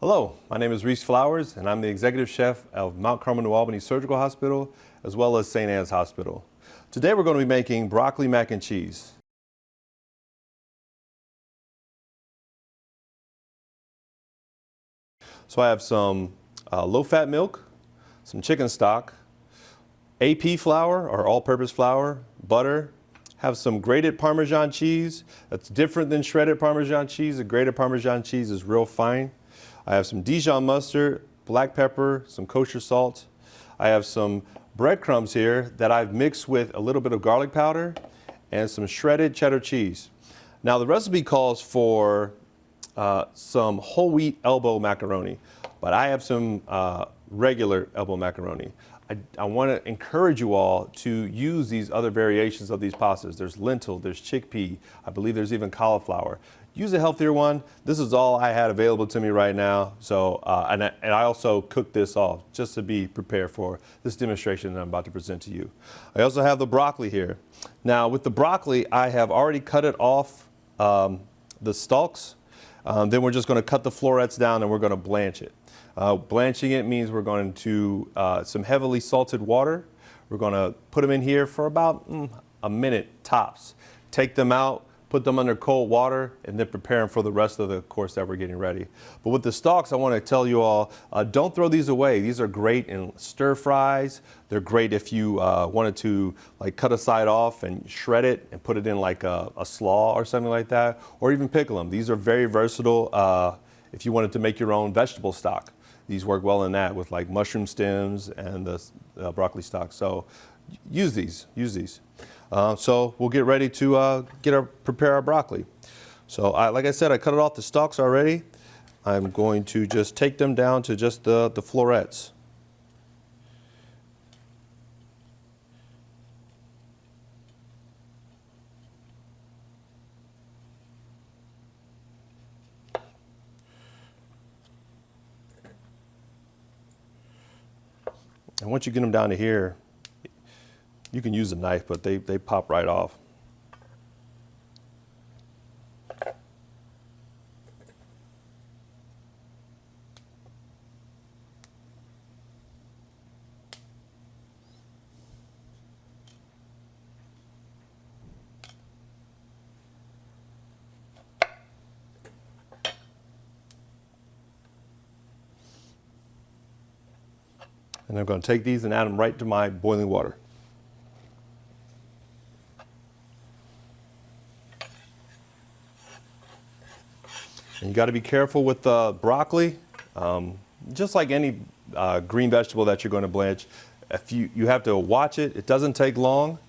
Hello, my name is Reese Flowers, and I'm the executive chef of Mount Carmel New Albany Surgical Hospital, as well as St. Anne's Hospital. Today we're going to be making broccoli mac and cheese. So I have some low-fat milk, some chicken stock, AP flour or all-purpose flour, butter, have some grated Parmesan cheese. That's different than shredded Parmesan cheese. The grated Parmesan cheese is real fine. I have some Dijon mustard, black pepper, some kosher salt. I have some breadcrumbs here that I've mixed with a little bit of garlic powder and some shredded cheddar cheese. Now the recipe calls for some whole wheat elbow macaroni, but I have some regular elbow macaroni. I want to encourage you all to use these other variations of these pastas. There's lentil, there's chickpea, I believe there's even cauliflower. Use a healthier one. This is all I had available to me right now. So, and I also cooked this off just to be prepared for this demonstration that I'm about to present to you. I also have the broccoli here. Now with the broccoli, I have already cut it off the stalks. Then we're just going to cut the florets down and we're going to blanch it. Blanching it means we're going to some heavily salted water. We're going to put them in here for about a minute tops. Take them out, put them under cold water, and then prepare them for the rest of the course that we're getting ready. But with the stalks, I want to tell you all, don't throw these away. These are great in stir fries. They're great if you wanted to like cut a side off and shred it and put it in like a slaw or something like that, or even pickle them. These are very versatile if you wanted to make your own vegetable stock. These work well in that with like mushroom stems and the broccoli stock. So use these. So we'll get ready to prepare our broccoli. So like I said, I cut it off the stalks already. I'm going to just take them down to just the florets. And once you get them down to here, you can use a knife, but they pop right off. And I'm going to take these and add them right to my boiling water. And you got to be careful with the broccoli. Just like any green vegetable that you're going to blanch, if you have to watch it. It doesn't take long.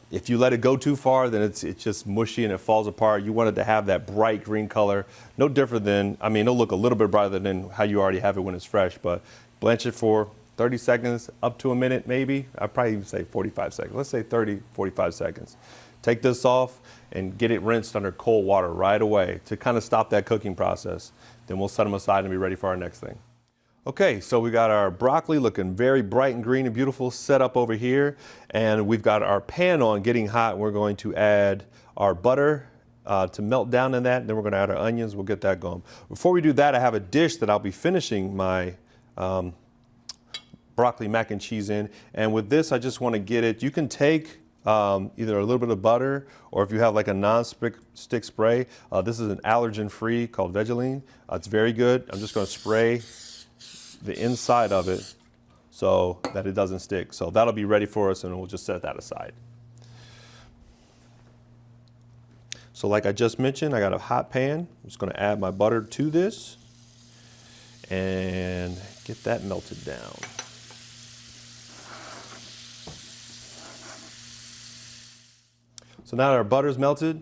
If you let it go too far, then it's just mushy and it falls apart. You want it to have that bright green color. No different than, I mean, it'll look a little bit brighter than how you already have it when it's fresh, but blanch it for 30 seconds, up to a minute maybe. I'd probably even say 45 seconds. Let's say 30, 45 seconds. Take this off and get it rinsed under cold water right away to kind of stop that cooking process. Then we'll set them aside and be ready for our next thing. Okay, so we got our broccoli looking very bright and green and beautiful set up over here. And we've got our pan on getting hot. We're going to add our butter to melt down in that. And then we're going to add our onions. We'll get that going. Before we do that, I have a dish that I'll be finishing my broccoli mac and cheese in. And with this, I just want to get it. You can take either a little bit of butter, or if you have like a non-stick spray, this is an allergen-free called Vegeline. It's very good. I'm just going to spray the inside of it so that it doesn't stick. So that'll be ready for us, and we'll just set that aside. So like I just mentioned, I got a hot pan. I'm just going to add my butter to this and get that melted down. So now that our butter's melted,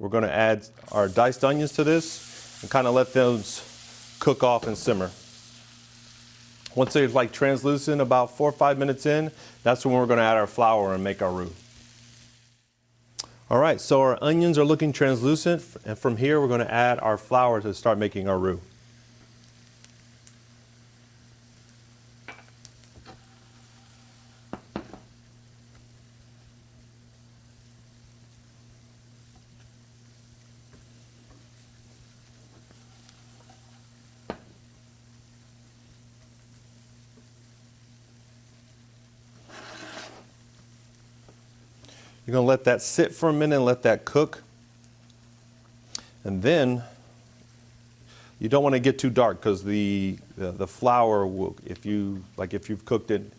we're going to add our diced onions to this and kind of let those cook off and simmer. Once they're like translucent, about 4 or 5 minutes in, that's when we're going to add our flour and make our roux. All right, so our onions are looking translucent, and from here we're going to add our flour to start making our roux. You're going to let that sit for a minute and let that cook. And then you don't want to get too dark because the flour will, if you've cooked it,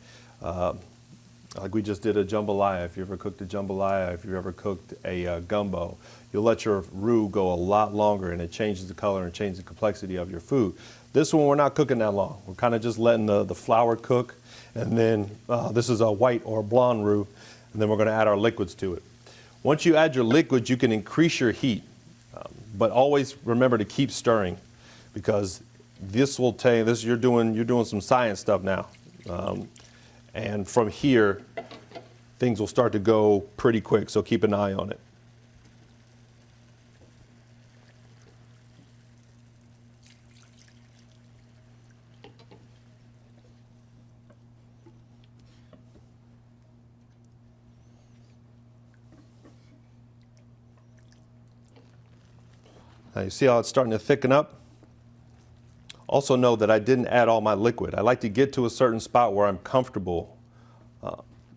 like we just did a jambalaya. If you ever cooked a jambalaya, if you've ever cooked a gumbo, you'll let your roux go a lot longer and it changes the color and changes the complexity of your food. This one, we're not cooking that long. We're kind of just letting the flour cook. And then this is a white or blonde roux. And then we're going to add our liquids to it. Once you add your liquids, you can increase your heat. But always remember to keep stirring because this will tell you, you're doing some science stuff now. And from here, things will start to go pretty quick, so keep an eye on it. Now you see how it's starting to thicken up? Also know that I didn't add all my liquid. I like to get to a certain spot where I'm comfortable,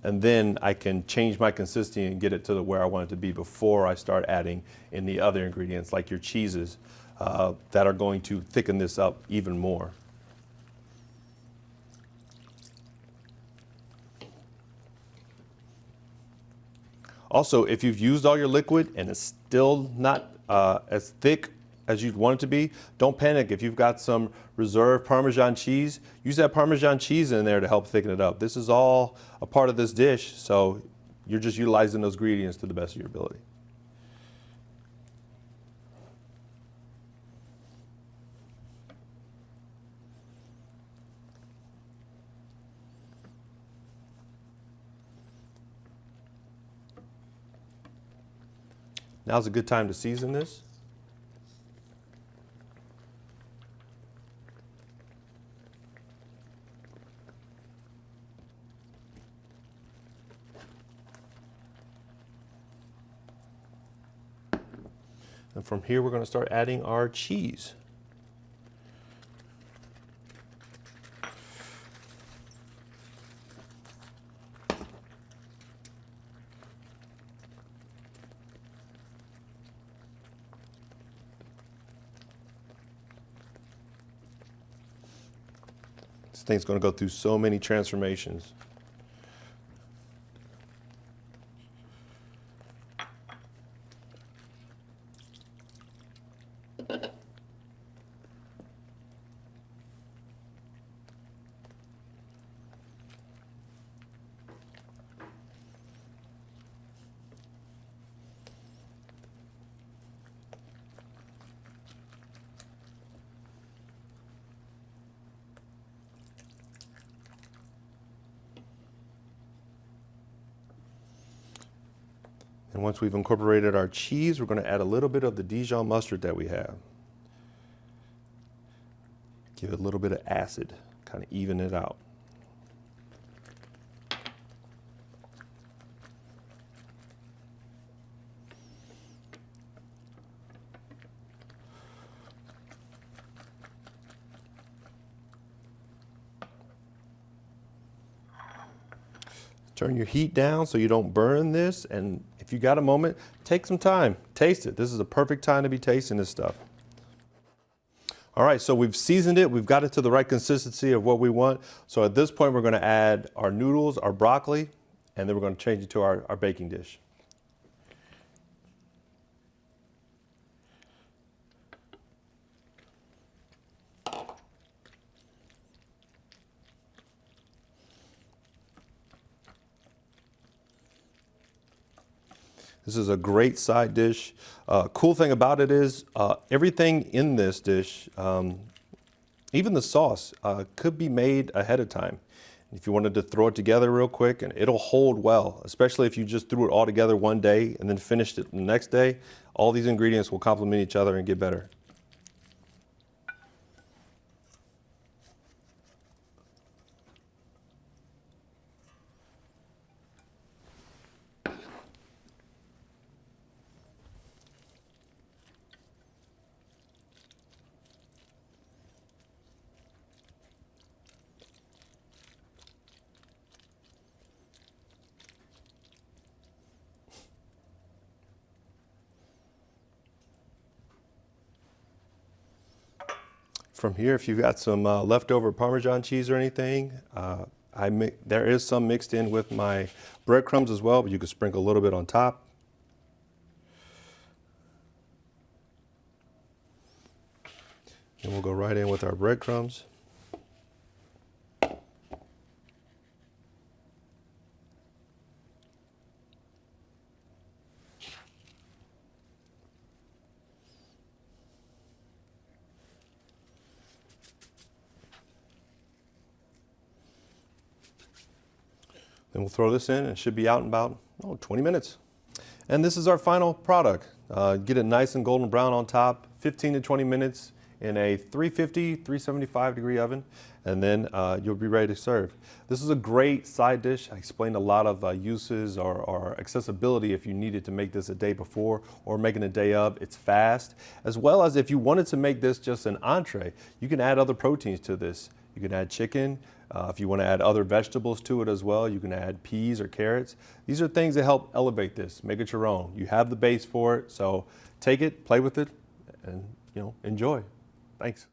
and then I can change my consistency and get it to where I want it to be before I start adding in the other ingredients like your cheeses that are going to thicken this up even more. Also, if you've used all your liquid and it's still not as thick as you'd want it to be, don't panic. If you've got some reserved Parmesan cheese, use that Parmesan cheese in there to help thicken it up. This is all a part of this dish, so you're just utilizing those ingredients to the best of your ability. Now's a good time to season this. And from here, we're going to start adding our cheese. This thing's going to go through so many transformations. And once we've incorporated our cheese, we're going to add a little bit of the Dijon mustard that we have. Give it a little bit of acid, kind of even it out. Turn your heat down so you don't burn this, and if you got a moment, take some time, taste it. This is a perfect time to be tasting this stuff. All right, so we've seasoned it. We've got it to the right consistency of what we want. So at this point, we're going to add our noodles, our broccoli, and then we're going to change it to our baking dish. This is a great side dish. Cool thing about it is everything in this dish, even the sauce, could be made ahead of time. If you wanted to throw it together real quick, and it'll hold well, especially if you just threw it all together one day and then finished it the next day, all these ingredients will complement each other and get better. From here, if you've got some leftover Parmesan cheese or anything, there is some mixed in with my breadcrumbs as well, but you can sprinkle a little bit on top. And we'll go right in with our breadcrumbs. Then we'll throw this in and it should be out in about 20 minutes. And this is our final product. Get it nice and golden brown on top, 15 to 20 minutes in a 350, 375 degree oven, and then you'll be ready to serve. This is a great side dish. I explained a lot of uses or accessibility if you needed to make this a day before or making a day of. It's fast, as well as if you wanted to make this just an entree, you can add other proteins to this. You can add chicken. If you want to add other vegetables to it as well, you can add peas or carrots. These are things that help elevate this, make it your own. You have the base for it, so take it, play with it, and enjoy. Thanks.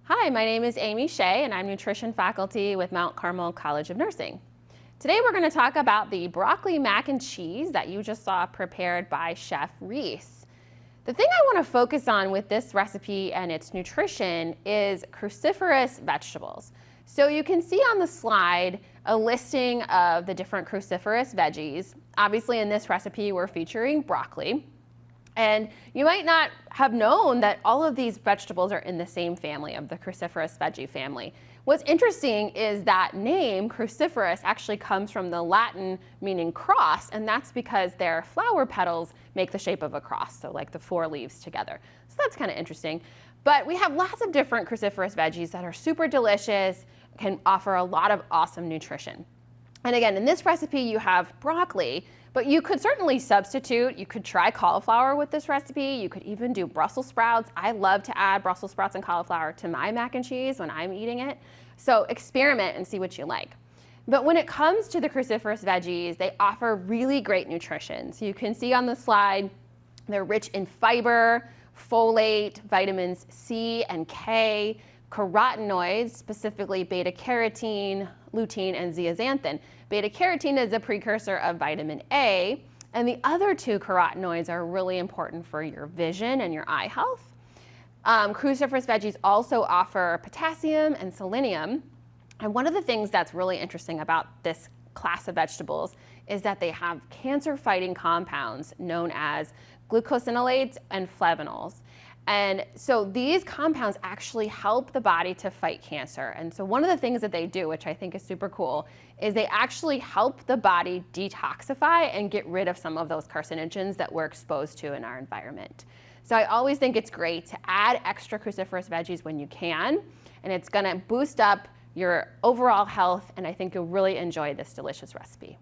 Hi, my name is Amy Shea, and I'm nutrition faculty with Mount Carmel College of Nursing. Today we're going to talk about the broccoli mac and cheese that you just saw prepared by Chef Reese. The thing I want to focus on with this recipe and its nutrition is cruciferous vegetables. So you can see on the slide a listing of the different cruciferous veggies. Obviously in this recipe we're featuring broccoli. And you might not have known that all of these vegetables are in the same family of the cruciferous veggie family. What's interesting is that name, cruciferous, actually comes from the Latin meaning cross, and that's because their flower petals make the shape of a cross, so like the four leaves together. So that's kind of interesting. But we have lots of different cruciferous veggies that are super delicious, can offer a lot of awesome nutrition. And again, in this recipe you have broccoli, but you could certainly substitute. You could try cauliflower with this recipe. You could even do Brussels sprouts. I love to add Brussels sprouts and cauliflower to my mac and cheese when I'm eating it. So experiment and see what you like. But when it comes to the cruciferous veggies, they offer really great nutrition. So you can see on the slide, they're rich in fiber, folate, vitamins C and K, carotenoids, specifically beta-carotene, lutein, and zeaxanthin. Beta-carotene is a precursor of vitamin A, and the other two carotenoids are really important for your vision and your eye health. Cruciferous veggies also offer potassium and selenium, and one of the things that's really interesting about this class of vegetables is that they have cancer-fighting compounds known as glucosinolates and flavonols. And so these compounds actually help the body to fight cancer. And so one of the things that they do, which I think is super cool, is they actually help the body detoxify and get rid of some of those carcinogens that we're exposed to in our environment. So I always think it's great to add extra cruciferous veggies when you can, and it's gonna boost up your overall health, and I think you'll really enjoy this delicious recipe.